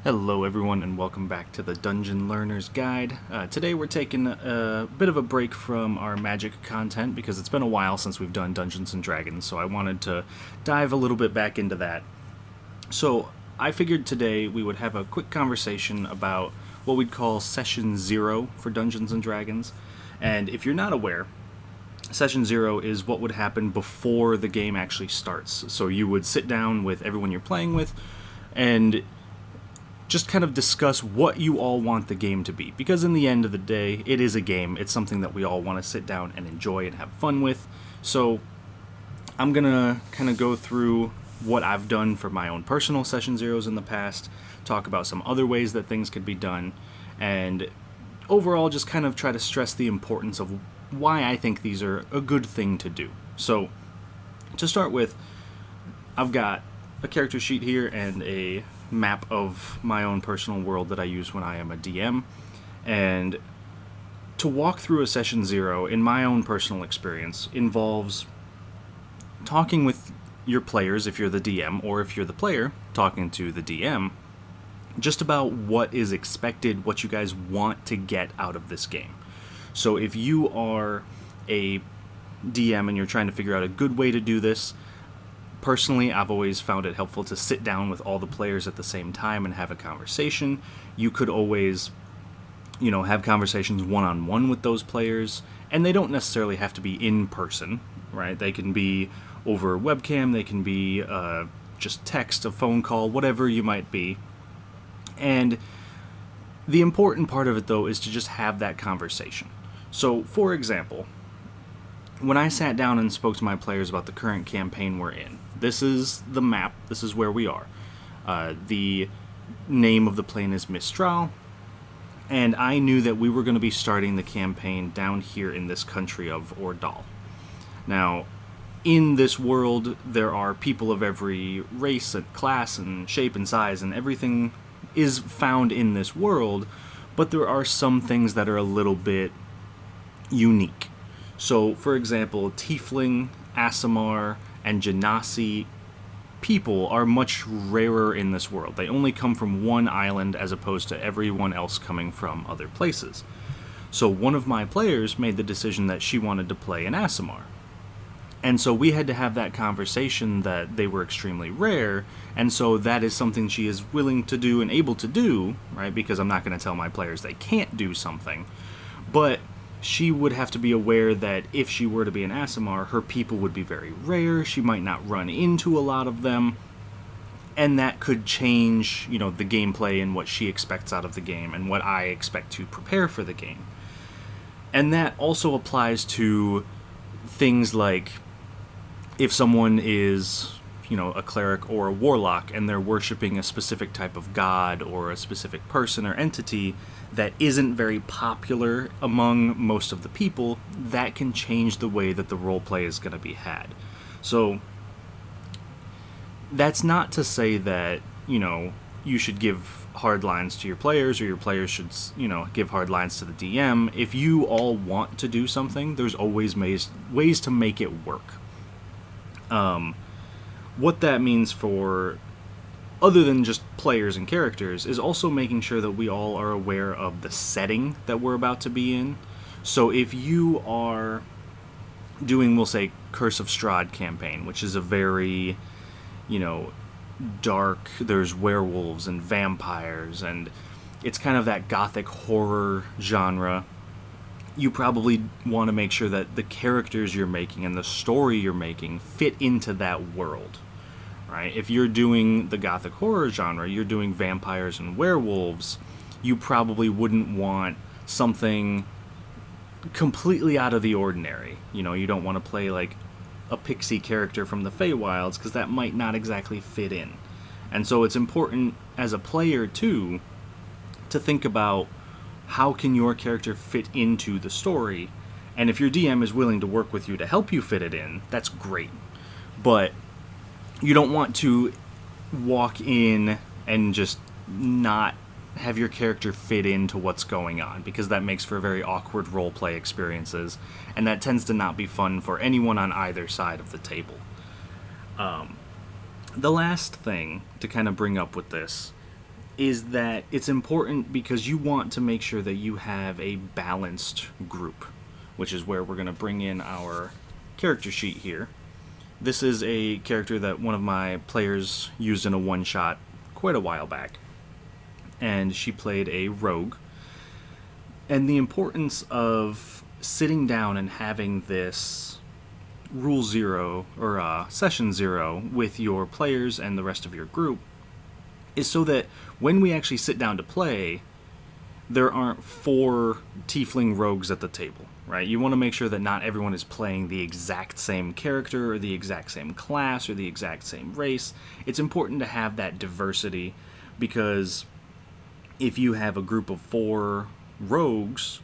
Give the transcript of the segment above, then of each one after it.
Hello everyone and welcome back to the Dungeon Learner's Guide. Today we're taking a bit of a break from our magic content because it's been a while since we've done Dungeons & Dragons, so I wanted to dive a little bit back into that. So I figured today we would have a quick conversation about what we'd call Session 0 for Dungeons & Dragons. And if you're not aware, Session 0 is what would happen before the game actually starts. So you would sit down with everyone you're playing with and just kind of discuss what you all want the game to be. Because in the end of the day, it is a game. It's something that we all want to sit down and enjoy and have fun with. So I'm going to kind of go through what I've done for my own personal Session Zeros in the past, talk about some other ways that things could be done, and overall just kind of try to stress the importance of why I think these are a good thing to do. So to start with, I've got a character sheet here and a map of my own personal world that I use when I am a DM. And to walk through a Session 0, in my own personal experience, involves talking with your players, if you're the DM, or if you're the player, talking to the DM, just about what is expected, what you guys want to get out of this game. So if you are a DM and you're trying to figure out a good way to do this, personally, I've always found it helpful to sit down with all the players at the same time and have a conversation. You could always, have conversations one-on-one with those players, and they don't necessarily have to be in person, right? They can be over webcam, they can be just text, a phone call, whatever you might be. And the important part of it, though, is to just have that conversation. So, for example, when I sat down and spoke to my players about the current campaign we're in, this is the map, this is where we are. The name of the plane is Mistral, and I knew that we were going to be starting the campaign down here in this country of Ordal. Now, in this world, there are people of every race and class and shape and size, and everything is found in this world, but there are some things that are a little bit unique. So, for example, Tiefling, Aasimar, and Genasi people are much rarer in this world. They only come from one island as opposed to everyone else coming from other places. So one of my players made the decision that she wanted to play an Aasimar. And so we had to have that conversation that they were extremely rare, and so that is something she is willing to do and able to do, right? Because I'm not going to tell my players they can't do something. But she would have to be aware that if she were to be an Aasimar, her people would be very rare, she might not run into a lot of them, and that could change, the gameplay and what she expects out of the game and what I expect to prepare for the game. And that also applies to things like if someone is, a cleric or a warlock and they're worshiping a specific type of god or a specific person or entity that isn't very popular among most of the people, that can change the way that the roleplay is going to be had. So that's not to say that, you should give hard lines to your players or your players should, give hard lines to the DM. If you all want to do something, there's always ways to make it work. What that means for, other than just players and characters, is also making sure that we all are aware of the setting that we're about to be in. So if you are doing, we'll say, Curse of Strahd campaign, which is a very, dark, there's werewolves and vampires, and it's kind of that gothic horror genre, you probably want to make sure that the characters you're making and the story you're making fit into that world, right? If you're doing the gothic horror genre, you're doing vampires and werewolves, you probably wouldn't want something completely out of the ordinary. You don't want to play like a pixie character from the Feywilds because that might not exactly fit in. And so it's important as a player too to think about how can your character fit into the story, and if your DM is willing to work with you to help you fit it in, that's great. But you don't want to walk in and just not have your character fit into what's going on, because that makes for very awkward roleplay experiences, and that tends to not be fun for anyone on either side of the table. The last thing to kind of bring up with this is that it's important because you want to make sure that you have a balanced group, which is where we're going to bring in our character sheet here. This is a character that one of my players used in a one-shot quite a while back, and she played a rogue. And the importance of sitting down and having this rule zero, or session zero, with your players and the rest of your group is so that when we actually sit down to play, there aren't 4 tiefling rogues at the table, right? You want to make sure that not everyone is playing the exact same character or the exact same class or the exact same race. It's important to have that diversity, because if you have a group of 4 rogues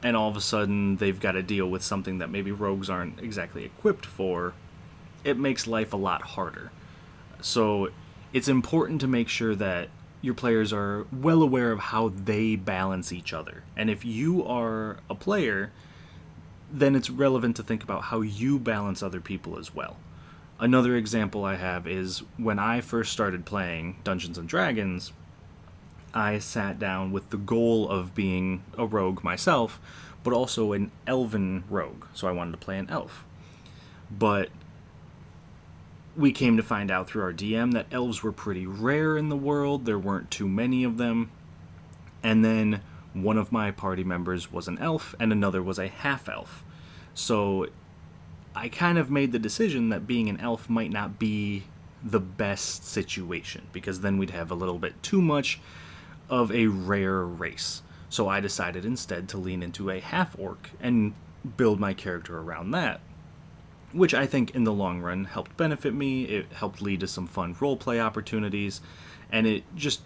and all of a sudden they've got to deal with something that maybe rogues aren't exactly equipped for, it makes life a lot harder. So it's important to make sure that your players are well aware of how they balance each other. And if you are a player, then it's relevant to think about how you balance other people as well. Another example I have is when I first started playing Dungeons & Dragons, I sat down with the goal of being a rogue myself, but also an elven rogue, so I wanted to play an elf. But we came to find out through our DM that elves were pretty rare in the world. There weren't too many of them. And then one of my party members was an elf and another was a half-elf. So I kind of made the decision that being an elf might not be the best situation, because then we'd have a little bit too much of a rare race. So I decided instead to lean into a half-orc and build my character around that, which I think in the long run helped benefit me. It helped lead to some fun roleplay opportunities, and it just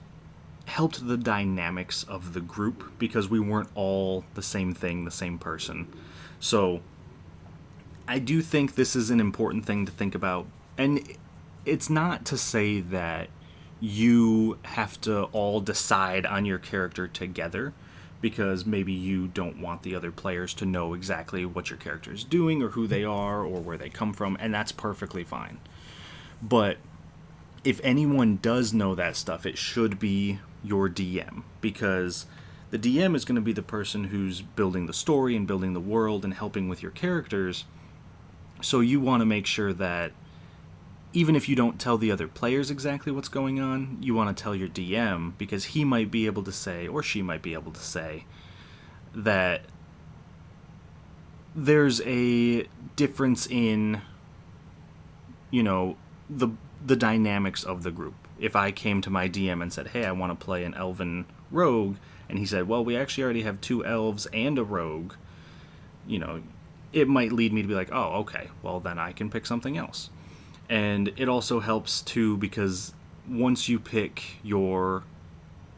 helped the dynamics of the group, because we weren't all the same thing, the same person. So I do think this is an important thing to think about, and it's not to say that you have to all decide on your character together, because maybe you don't want the other players to know exactly what your character is doing or who they are or where they come from, and that's perfectly fine. But if anyone does know that stuff, it should be your DM, because the DM is going to be the person who's building the story and building the world and helping with your characters. So you want to make sure that even if you don't tell the other players exactly what's going on, you want to tell your DM, because he might be able to say, or she might be able to say, that there's a difference in, the dynamics of the group. If I came to my DM and said, hey, I want to play an elven rogue, and he said, well, we actually already have 2 elves and a rogue, it might lead me to be like, oh, okay, well, then I can pick something else. And it also helps, too, because once you pick your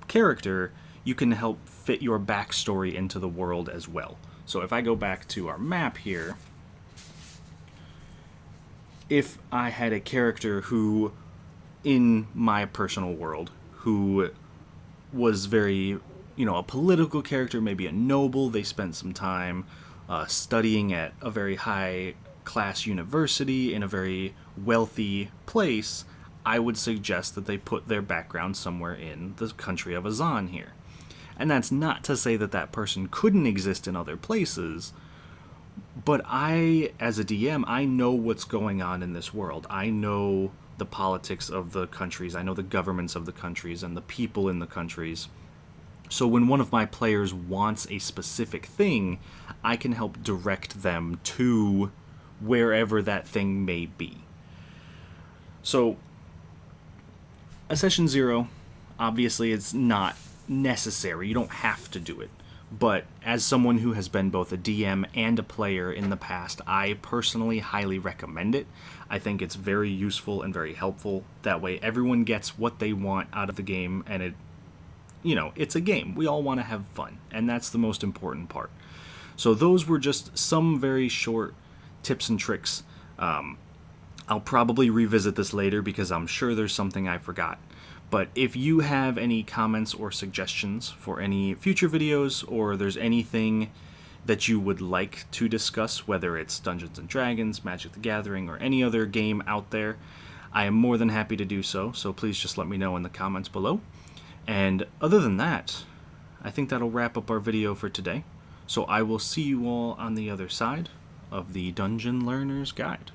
character, you can help fit your backstory into the world as well. So if I go back to our map here, if I had a character who, in my personal world, who was very, a political character, maybe a noble, they spent some time studying at a very high class university in a very wealthy place, I would suggest that they put their background somewhere in the country of Azan here. And that's not to say that that person couldn't exist in other places, but I, as a DM, I know what's going on in this world. I know the politics of the countries, I know the governments of the countries and the people in the countries. So when one of my players wants a specific thing, I can help direct them to wherever that thing may be. So, a session 0, obviously it's not necessary. You don't have to do it. But as someone who has been both a DM and a player in the past, I personally highly recommend it. I think it's very useful and very helpful. That way everyone gets what they want out of the game, and it's a game. We all want to have fun, and that's the most important part. So those were just some very short tips and tricks. I'll probably revisit this later because I'm sure there's something I forgot. But if you have any comments or suggestions for any future videos, or there's anything that you would like to discuss, whether it's Dungeons & Dragons, Magic the Gathering, or any other game out there, I am more than happy to do so. So please just let me know in the comments below. And other than that, I think that'll wrap up our video for today. So I will see you all on the other side of the Dungeon Learner's Guide.